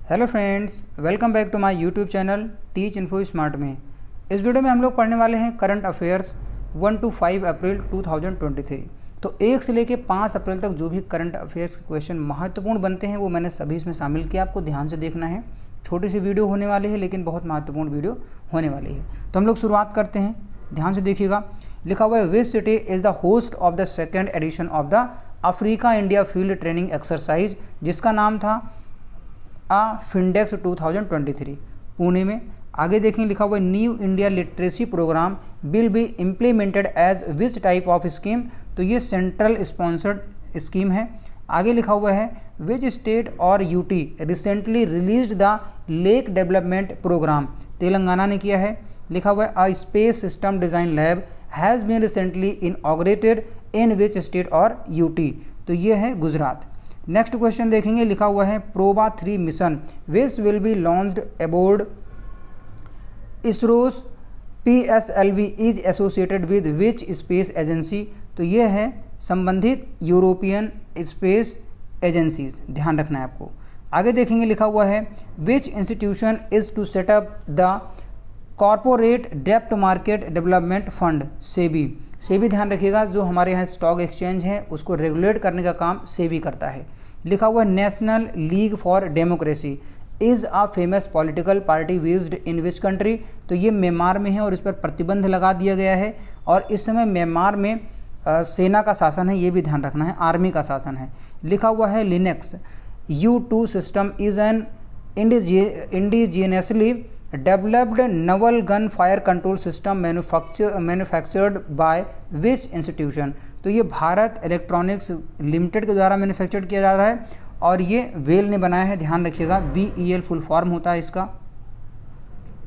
Hello friends, welcome back to my YouTube channel Teach Info Smart में। इस video में हम लोग पढ़ने वाले हैं करंट अफेयर्स 1 to 5 अप्रैल 2023। तो 1 से लेकर 5 अप्रैल तक जो भी करंट अफेयर्स के क्वेश्चन महत्वपूर्ण बनते हैं वो मैंने सभी इसमें शामिल किया। आपको ध्यान से देखना है। छोटी सी वीडियो होने वाली है लेकिन बहुत महत्वपूर्ण वीडियो होने वाली है। तो हम लोग शुरुआत करते हैं, ध्यान से देखिएगा। लिखा हुआ है which city is the host of the second edition of the Africa India field training exercise, जिसका नाम था फिंडेक्स 2023, पुणे में। आगे देखें, लिखा हुआ new India literacy programme will be implemented as which type of scheme, तो ये सेंट्रल स्पॉन्सर्ड स्कीम है। आगे लिखा हुआ है विच स्टेट और UT recently released the lake development programme, Telangana ने किया है। लिखा हुआ है a space system design lab has been recently inaugurated in which state और यूटी, तो ये है गुजरात। नेक्स्ट क्वेश्चन देखेंगे, लिखा हुआ है Proba 3 mission which will be launched aboard ISRO's PSLV is associated with which space agency, तो ये है संबंधित यूरोपियन स्पेस एजेंसीज, ध्यान रखना है आपको। आगे देखेंगे, लिखा हुआ है which institution is to set up the corporate डेप्ट मार्केट डेवलपमेंट फंड, सेबी ध्यान रखिएगा, जो हमारे यहाँ स्टॉक एक्सचेंज है उसको रेगुलेट करने का काम सेबी करता है। लिखा हुआ national league for democracy is a famous political party based in which country, तो ये म्यांमार में है और इस पर प्रतिबंध लगा दिया गया है। और इस समय म्यांमार में सेना का शासन है, ये भी ध्यान रखना है, आर्मी का शासन है। लिखा हुआ है Linux U2 system is an indigenously developed Naval gun fire control system manufactured by which institution, तो ये भारत इलेक्ट्रॉनिक्स लिमिटेड के द्वारा मैन्युफैक्चर्ड किया जा रहा है और ये वेल ने बनाया है, ध्यान रखिएगा। BEL फुल फॉर्म होता है इसका।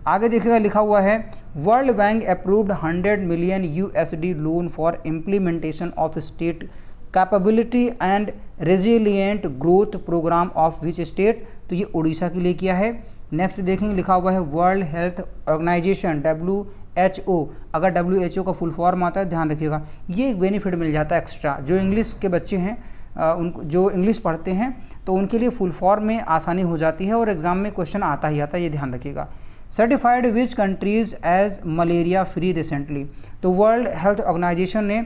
आगे देखिएगा, लिखा हुआ है world bank approved 100 million USD loan for implementation of state capability and resilient growth programme of which state, तो ये उड़ीसा के लिए किया है। नेक्स्ट देखेंगे, लिखा हुआ है वर्ल्ड हेल्थ ऑर्गेनाइजेशन WHO, अगर WHO का फुल फॉर्म आता है ध्यान रखिएगा, ये एक बेनिफिट मिल जाता है एक्स्ट्रा। जो इंग्लिश के बच्चे हैं उनको, जो इंग्लिश पढ़ते हैं तो उनके लिए फुल फॉर्म में आसानी हो जाती है और एग्जाम में क्वेश्चन आता ही आता है, ये ध्यान रखिएगा। Certified which countries as malaria free recently, तो वर्ल्ड हेल्थ ऑर्गेनाइजेशन ने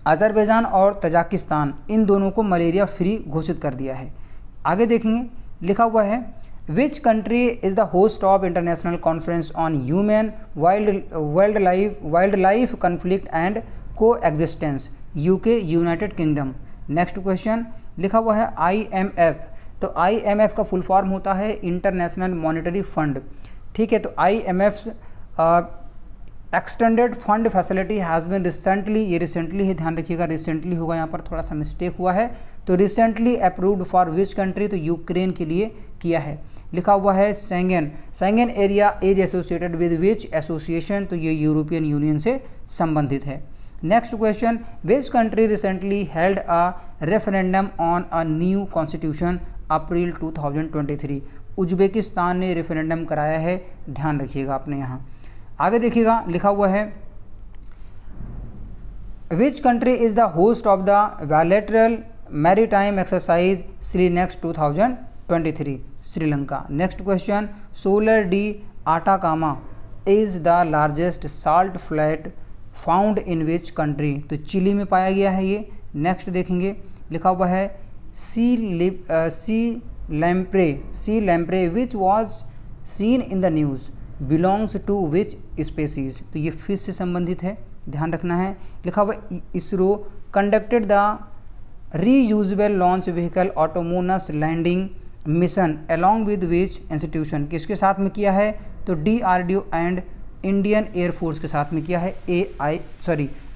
अजरबैजान और तजाकिस्तान इन दोनों को मलेरिया फ्री घोषित कर दिया है। आगे देखेंगे, लिखा हुआ है which country is the host of international conference on human wildlife conflict and coexistence, UK United Kingdom. Next question, लिखा हुआ है IMF, तो IMF का फुल फॉर्म होता है इंटरनेशनल मॉनेटरी फंड, ठीक है। तो IMF extended fund facility has been recently, ये रिसेंटली है, ध्यान रखिएगा, रिसेंटली होगा, यहाँ पर थोड़ा सा मिस्टेक हुआ है। तो recently approved for which country, तो यूक्रेन के लिए किया है। लिखा हुआ है Schengen area is associated with which association, तो ये यूरोपियन यूनियन से संबंधित है। Next question, which country recently held a referendum on a new constitution April 2023, Uzbekistan ने रेफरेंडम कराया है, ध्यान रखिएगा अपने यहाँ। आगे देखिएगा, लिखा हुआ है which country is the host of the bilateral maritime exercise SLINEX 2023, Sri Lanka. Next question, salar de Atacama is the largest salt flat found in which country, तो चिली में पाया गया है ये। नेक्स्ट देखेंगे, लिखा हुआ है sea lamprey which was seen in the news belongs to which species, तो ये फिश से संबंधित है, ध्यान रखना है। लिखा हुआ ISRO conducted the reusable launch vehicle autonomous landing mission along with which institution, किसके साथ में किया है, तो DRDO एंड इंडियन एयरफोर्स के साथ में किया है,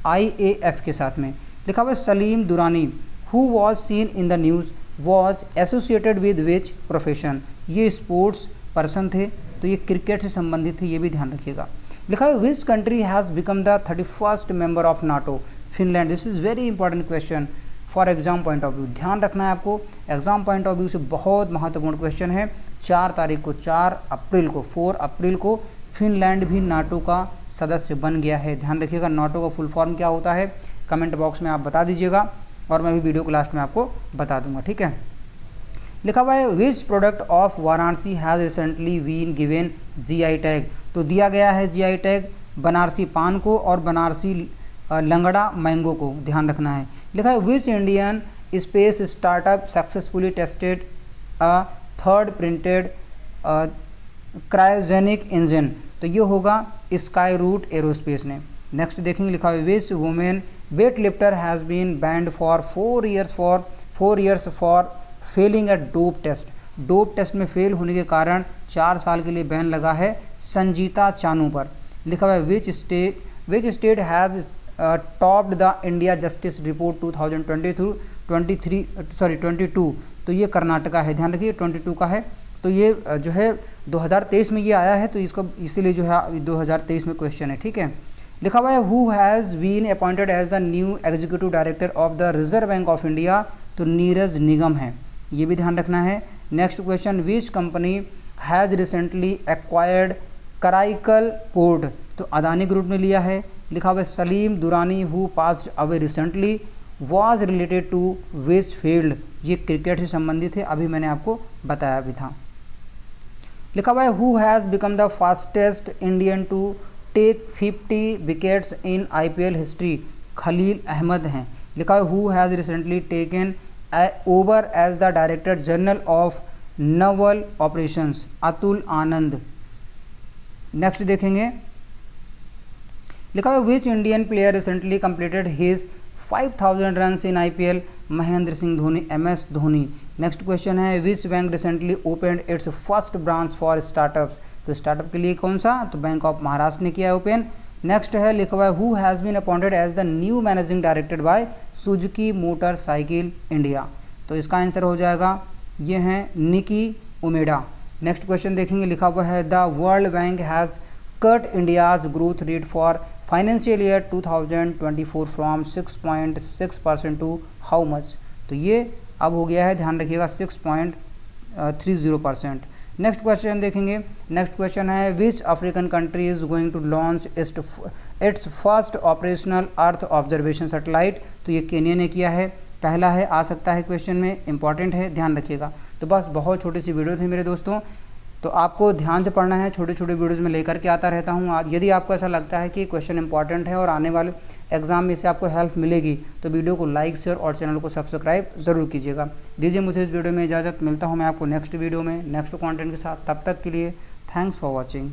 IAF के साथ में। लिखा हुआ Salim Durani who was seen in the news was associated with which profession, ये स्पोर्ट्स पर्सन थे, तो ये क्रिकेट से संबंधित थे, ये भी ध्यान रखिएगा। लिखा है which country has become the 31st member of NATO, Finland. This is very important question for exam point of view, ध्यान रखना है आपको, एग्जाम पॉइंट ऑफ व्यू से बहुत महत्वपूर्ण क्वेश्चन है। 4 अप्रैल को फिनलैंड भी NATO का सदस्य बन गया है, ध्यान रखिएगा। NATO का फुल फॉर्म क्या होता है कमेंट बॉक्स में आप बता दीजिएगा और मैं भी वीडियो को लास्ट में आपको बता दूंगा, ठीक है। लिखा हुआ है which product of Varanasi has recently been given GI tag. तो दिया गया है GI टैग बनारसी पान को और बनारसी लंगड़ा मैंगो को, ध्यान रखना है। लिखा है which Indian space startup successfully tested a third printed cryogenic engine. तो ये होगा स्काई रूट एरोस्पेस ने। नेक्स्ट देखेंगे, लिखा है which women weightlifter has been banned for 4 years for failing a dope test. Dope test में फेल होने के कारण 4 साल के लिए बैन लगा है संजीता चानू पर। लिखा हुआ है which state has topped the India justice report 2022। तो ये कर्नाटका है, ध्यान रखिए 22 का है। तो ये जो है 2023 में ये आया है, तो इसको इसीलिए जो है 2023 में क्वेश्चन है, ठीक है। लिखा हुआ है who has been appointed as the new executive director of the Reserve Bank of India. तो नीरज निगम है, ये भी ध्यान रखना है। Next question, which company has recently acquired Karaikal port. तो अदानी ग्रुप ने लिया है। लिखा हुआ है Salim Durani who passed away recently was related to which field. ये क्रिकेट से संबंधित है, अभी मैंने आपको बताया भी था। लिखा हुआ है who has become the fastest Indian to take 50 wickets in IPL history. Khaleel Ahmed हैं। लिखा है who has recently taken over as the director general of naval operations. Atul Anand. Next देखेंगे, लिखा हुआ है which Indian player recently completed his 5000 runs in IPL। Mahendra Singh Dhoni, MS Dhoni. Next question है which bank recently opened its first branch for startups. तो startup के लिए कौन सा, तो बैंक ऑफ महाराष्ट्र ने किया है ओपन। नेक्स्ट है, लिखा हुआ है who has been appointed as the new managing director by Suzuki Motorcycle India. तो इसका आंसर हो जाएगा, ये हैं निकी उमेडा। नेक्स्ट क्वेश्चन देखेंगे, लिखा हुआ है the world bank has cut India's growth rate for financial year 2024 from 6.6% to how much. तो ये अब हो गया है, ध्यान रखिएगा 6.30%। नेक्स्ट क्वेश्चन देखेंगे। नेक्स्ट क्वेश्चन है which African country is going to launch its first operational earth observation satellite. तो ये केन्या ने किया है, पहला है, आ सकता है क्वेश्चन में, इंपॉर्टेंट है, ध्यान रखिएगा। तो बस बहुत छोटी सी वीडियो थी मेरे दोस्तों, तो आपको ध्यान से पढ़ना है, छोटे छोटे वीडियोज़ में लेकर के आता रहता हूँ। यदि आपको ऐसा लगता है कि क्वेश्चन इंपॉर्टेंट है और आने वाले एग्जाम में से आपको हेल्प मिलेगी, तो वीडियो को लाइक, शेयर और चैनल को सब्सक्राइब ज़रूर कीजिएगा। दीजिए मुझे इस वीडियो में इजाज़त, मिलता हूँ मैं आपको नेक्स्ट वीडियो में नेक्स्ट कंटेंट के साथ। तब तक के लिए थैंक्स फॉर वॉचिंग।